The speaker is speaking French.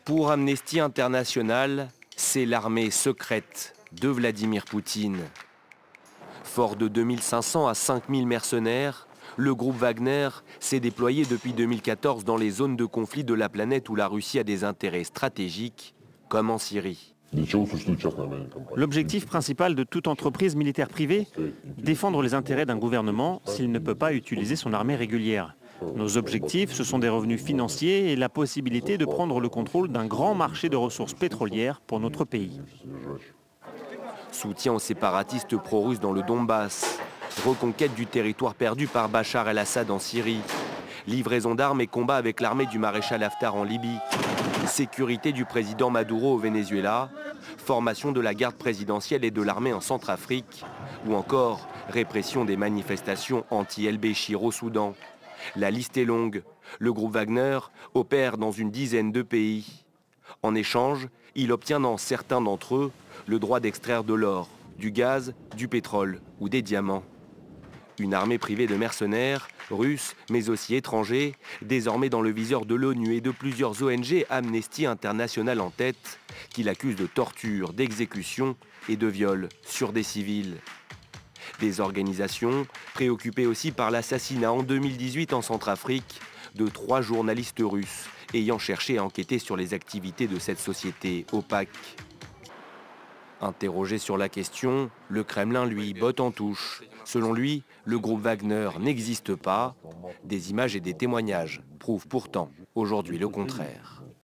Pour Amnesty International, c'est l'armée secrète de Vladimir Poutine. Fort de 2500 à 5000 mercenaires, le groupe Wagner s'est déployé depuis 2014 dans les zones de conflit de la planète où la Russie a des intérêts stratégiques, comme en Syrie. L'objectif principal de toute entreprise militaire privée, défendre les intérêts d'un gouvernement s'il ne peut pas utiliser son armée régulière. Nos objectifs, ce sont des revenus financiers et la possibilité de prendre le contrôle d'un grand marché de ressources pétrolières pour notre pays. Soutien aux séparatistes pro-russes dans le Donbass, reconquête du territoire perdu par Bachar el-Assad en Syrie, livraison d'armes et combat avec l'armée du maréchal Haftar en Libye, sécurité du président Maduro au Venezuela, formation de la garde présidentielle et de l'armée en Centrafrique, ou encore répression des manifestations anti-El-Béchir au Soudan. La liste est longue. Le groupe Wagner opère dans une dizaine de pays. En échange, il obtient dans certains d'entre eux le droit d'extraire de l'or, du gaz, du pétrole ou des diamants. Une armée privée de mercenaires, russes mais aussi étrangers, désormais dans le viseur de l'ONU et de plusieurs ONG, Amnesty International en tête, qui l'accusent de torture, d'exécution et de viol sur des civils. Des organisations préoccupées aussi par l'assassinat en 2018 en Centrafrique de 3 journalistes russes ayant cherché à enquêter sur les activités de cette société opaque. Interrogé sur la question, le Kremlin, lui, botte en touche. Selon lui, le groupe Wagner n'existe pas. Des images et des témoignages prouvent pourtant aujourd'hui le contraire.